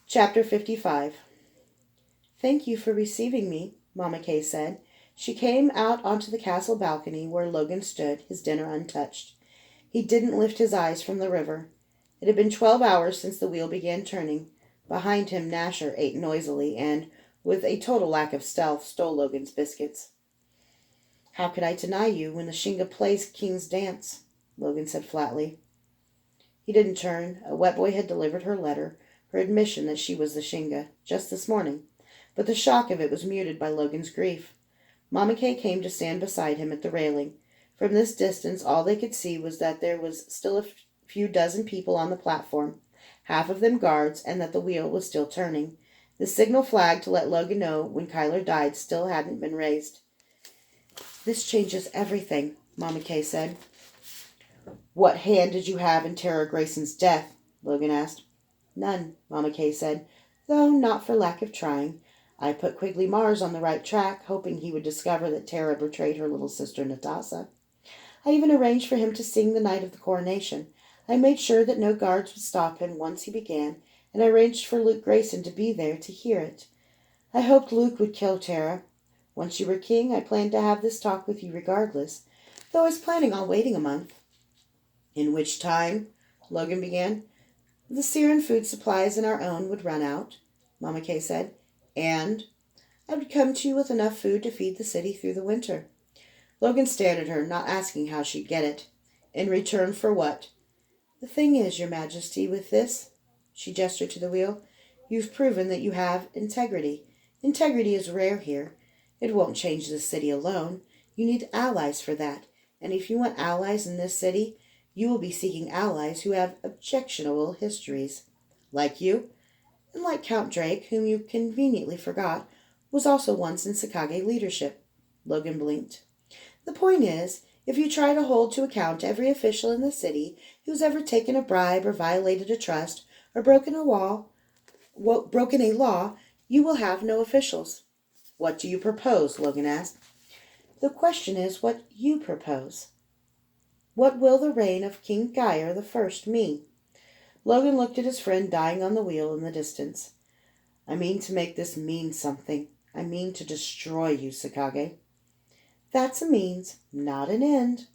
Chapter 55. Thank you for receiving me, Mamma Kay said. She came out onto the castle balcony where Logan stood, his dinner untouched. He didn't lift his eyes from the river. It had been 12 hours since the wheel began turning. Behind him, Nasher ate noisily and, with a total lack of stealth, stole Logan's biscuits. How could I deny you when the Shinga plays King's Dance? Logan said flatly. He didn't turn. A wet boy had delivered her letter, her admission that she was the Shinga, just this morning. But the shock of it was muted by Logan's grief. Mamma Kay came to stand beside him at the railing. From this distance, all they could see was that there was still a few dozen people on the platform, half of them guards, and that the wheel was still turning. The signal flag to let Logan know when Kyler died still hadn't been raised. This changes everything, Mamma Kay said. What hand did you have in Tara Grayson's death? Logan asked. None, Mamma Kay said, though not for lack of trying. I put Quigley Mars on the right track, hoping he would discover that Tara betrayed her little sister Natasha. I even arranged for him to sing the night of the coronation. I made sure that no guards would stop him once he began, and I arranged for Luke Grayson to be there to hear it. I hoped Luke would kill Tara. Once you were king, I planned to have this talk with you regardless, though I was planning on waiting a month. In which time, Logan began, the Siren food supplies and our own would run out, Mamma Kay said, and I would come to you with enough food to feed the city through the winter. Logan stared at her, not asking how she'd get it. In return for what? The thing is, Your Majesty, with this, she gestured to the wheel, you've proven that you have integrity. Integrity is rare here. It won't change the city alone. You need allies for that, and if you want allies in this city, you will be seeking allies who have objectionable histories. Like you, and like Count Drake, whom you conveniently forgot, was also once in Sakage leadership. Logan blinked. The point is, if you try to hold to account every official in the city who's ever taken a bribe or violated a trust or broken a law, you will have no officials. What do you propose? Logan asked. The question is what you propose. What will the reign of King Geyer the First mean? Logan looked at his friend dying on the wheel in the distance. I mean to make this mean something. I mean to destroy you, Sakage. That's a means, not an end.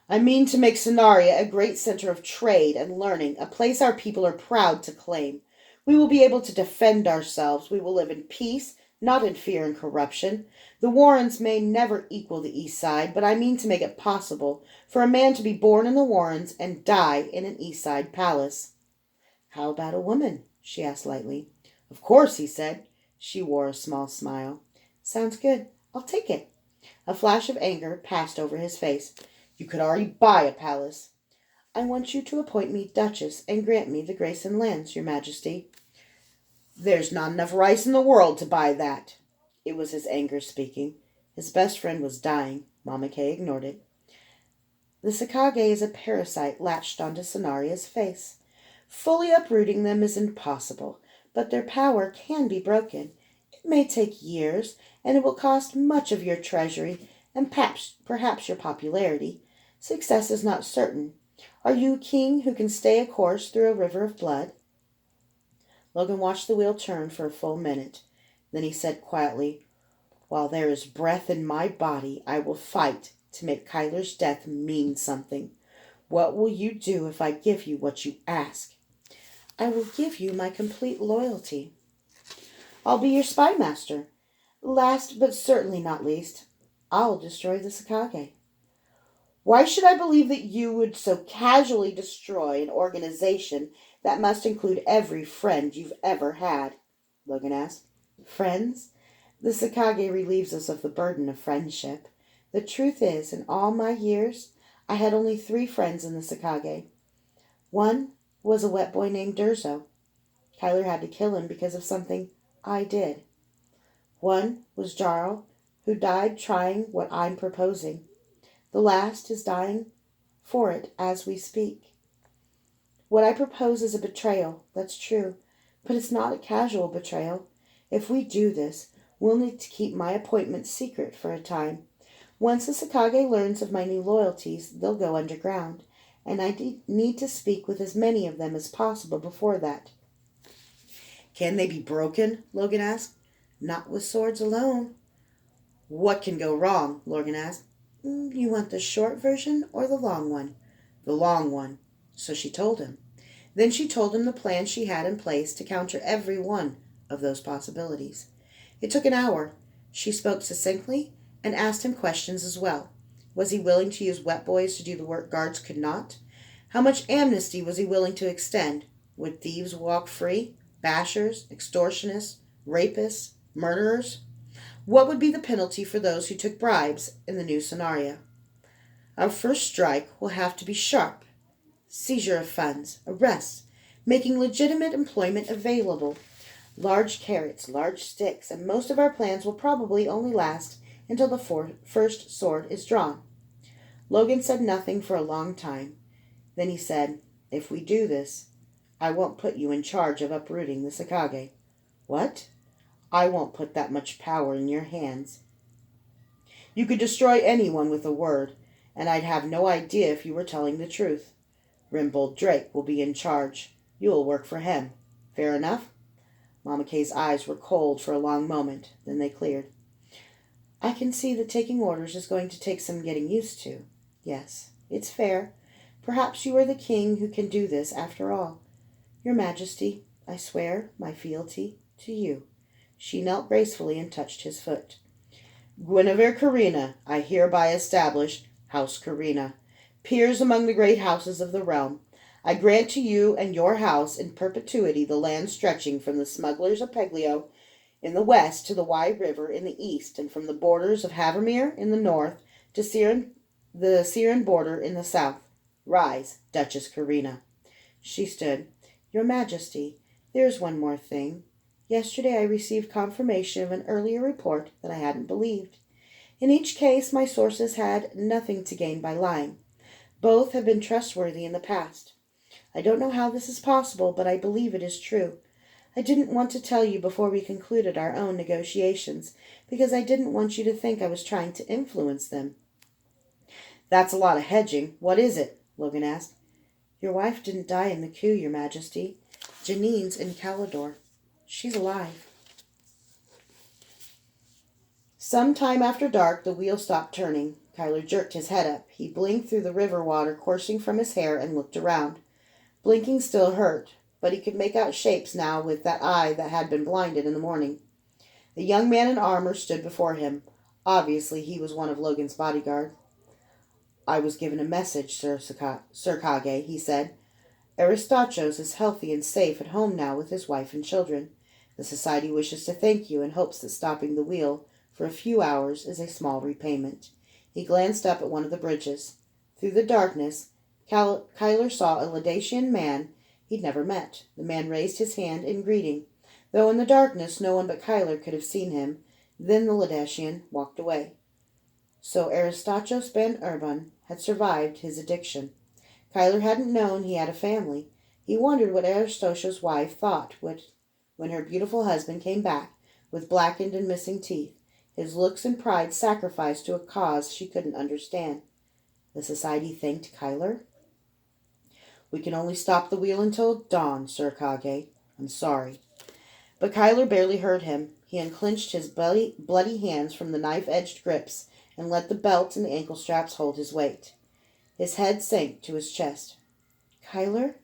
I mean to make Sonaria a great center of trade and learning, a place our people are proud to claim. We will be able to defend ourselves. We will live in peace, not in fear and corruption. The Warrens may never equal the East Side, but I mean to make it possible for a man to be born in the Warrens and die in an East Side palace. How about a woman? She asked lightly. Of course, he said. She wore a small smile. Sounds good. I'll take it. A flash of anger passed over his face. You could already buy a palace. I want you to appoint me Duchess and grant me the Grayson lands, Your Majesty. There's not enough rice in the world to buy that. It was his anger speaking. His best friend was dying. Mamma Kay ignored it. The Sakage is a parasite latched onto Sonaria's face. Fully uprooting them is impossible, but their power can be broken. It may take years, and it will cost much of your treasury and perhaps your popularity. Success is not certain. Are you a king who can stay a course through a river of blood? Logan watched the wheel turn for a full minute. Then he said quietly, While there is breath in my body, I will fight to make Kyler's death mean something. What will you do if I give you what you ask? I will give you my complete loyalty. I'll be your spy master. Last but certainly not least, I'll destroy the Sakage. Why should I believe that you would so casually destroy an organization that must include every friend you've ever had? Logan asked. Friends? The Sakage relieves us of the burden of friendship. The truth is, in all my years, I had only 3 friends in the Sakage. One was a wet boy named Durzo. Kyler had to kill him because of something I did. One was Jarl, who died trying what I'm proposing. The last is dying for it as we speak. What I propose is a betrayal, that's true, but it's not a casual betrayal. If we do this, we'll need to keep my appointment secret for a time. Once the Sakage learns of my new loyalties, they'll go underground, and I need to speak with as many of them as possible before that. Can they be broken? Logan asked. Not with swords alone. What can go wrong? Logan asked. You want the short version or the long one? The long one. So she told him. Then she told him the plan she had in place to counter every one of those possibilities. It took an hour. She spoke succinctly and asked him questions as well. Was he willing to use wet boys to do the work guards could not? How much amnesty was he willing to extend? Would thieves walk free? Bashers, extortionists, rapists, murderers? What would be the penalty for those who took bribes in the new scenario? Our first strike will have to be sharp. Seizure of funds, arrests, making legitimate employment available. Large carrots, large sticks, and most of our plans will probably only last until the first sword is drawn. Logan said nothing for a long time. Then he said, If we do this, I won't put you in charge of uprooting the Sakage. What? I won't put that much power in your hands. You could destroy anyone with a word, and I'd have no idea if you were telling the truth. Rimbold Drake will be in charge. You will work for him. Fair enough? Mama Kay's eyes were cold for a long moment. Then they cleared. I can see that taking orders is going to take some getting used to. Yes, it's fair. Perhaps you are the king who can do this after all. Your Majesty, I swear my fealty to you. She knelt gracefully and touched his foot. Guinevere Carina, I hereby establish House Carina, peers among the great houses of the realm. I grant to you and your house in perpetuity the land stretching from the smugglers of Peglio in the west to the wide river in the east, and from the borders of Havermere in the north to the Syrian border in the south. Rise, Duchess Carina. She stood. Your Majesty, there is one more thing. Yesterday I received confirmation of an earlier report that I hadn't believed. In each case, my sources had nothing to gain by lying. Both have been trustworthy in the past. I don't know how this is possible, but I believe it is true. I didn't want to tell you before we concluded our own negotiations, because I didn't want you to think I was trying to influence them. That's a lot of hedging. What is it? Logan asked. Your wife didn't die in the coup, Your Majesty. Janine's in Calidor. She's alive. Some time after dark, the wheel stopped turning. Kyler jerked his head up. He blinked through the river water coursing from his hair and looked around. Blinking still hurt, but he could make out shapes now with that eye that had been blinded in the morning. The young man in armor stood before him. Obviously, he was one of Logan's bodyguard. I was given a message, Sir Kage, he said. Aristachos is healthy and safe at home now with his wife and children. The society wishes to thank you and hopes that stopping the wheel for a few hours is a small repayment. He glanced up at one of the bridges. Through the darkness, Kyler saw a Ladatian man he'd never met. The man raised his hand in greeting. Though in the darkness no one but Kyler could have seen him, then the Ladatian walked away. So Aristachos Ben Urban had survived his addiction. Kyler hadn't known he had a family. He wondered what Aristachos' wife thought when her beautiful husband came back with blackened and missing teeth, his looks and pride sacrificed to a cause she couldn't understand. The society thanked Kyler? We can only stop the wheel until dawn, Sir Kage. I'm sorry. But Kyler barely heard him. He unclenched his bloody hands from the knife-edged grips and let the belt and the ankle straps hold his weight. His head sank to his chest. Kyler?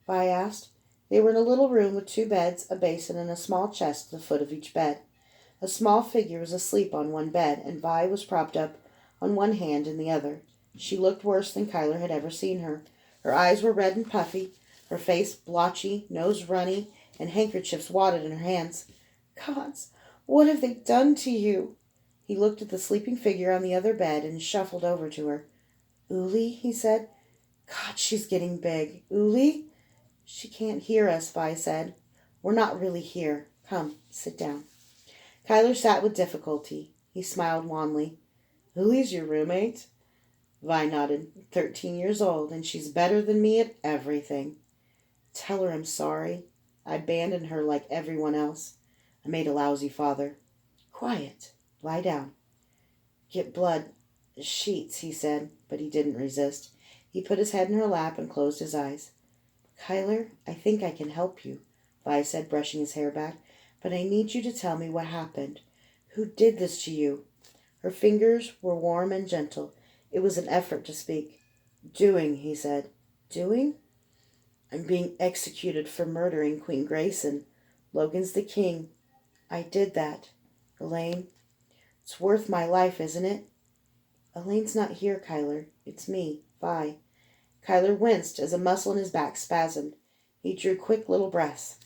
Vi asked. They were in a little room with 2 beds, a basin, and a small chest at the foot of each bed. A small figure was asleep on one bed, and Vi was propped up on one hand and the other. She looked worse than Kyler had ever seen her. Her eyes were red and puffy, her face blotchy, nose runny, and handkerchiefs wadded in her hands. Gods, what have they done to you? He looked at the sleeping figure on the other bed and shuffled over to her. Uli, he said. God, she's getting big. Uli? She can't hear us, Vi said. We're not really here. Come, sit down. Kyler sat with difficulty. He smiled wanly. Uli's your roommate? Vi nodded. 13 years old, and she's better than me at everything. Tell her I'm sorry. I abandoned her like everyone else. I made a lousy father. Quiet. Lie down. Get blood. Sheets, he said, but he didn't resist. He put his head in her lap and closed his eyes. Kyler, I think I can help you. Vi said, brushing his hair back. But I need you to tell me what happened. Who did this to you? Her fingers were warm and gentle. It was an effort to speak. Doing, he said. Doing? I'm being executed for murdering Queen Grayson. Logan's the king. I did that. Elaine, it's worth my life, isn't it? Elaine's not here, Kyler. It's me, Vi. Kyler winced as a muscle in his back spasmed. He drew quick little breaths.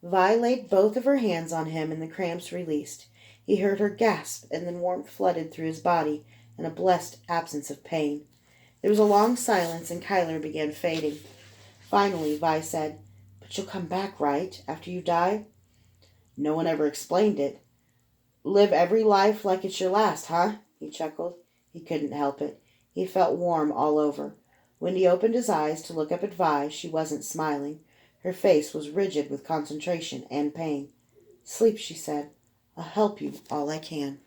Vi laid both of her hands on him and the cramps released. He heard her gasp, and then warmth flooded through his body and a blessed absence of pain. There was a long silence, and Kyler began fading. Finally, Vi said, But you'll come back, right, after you die? No one ever explained it. Live every life like it's your last, huh? He chuckled. He couldn't help it. He felt warm all over. When he opened his eyes to look up at Vi, she wasn't smiling. Her face was rigid with concentration and pain. Sleep, she said. I'll help you all I can.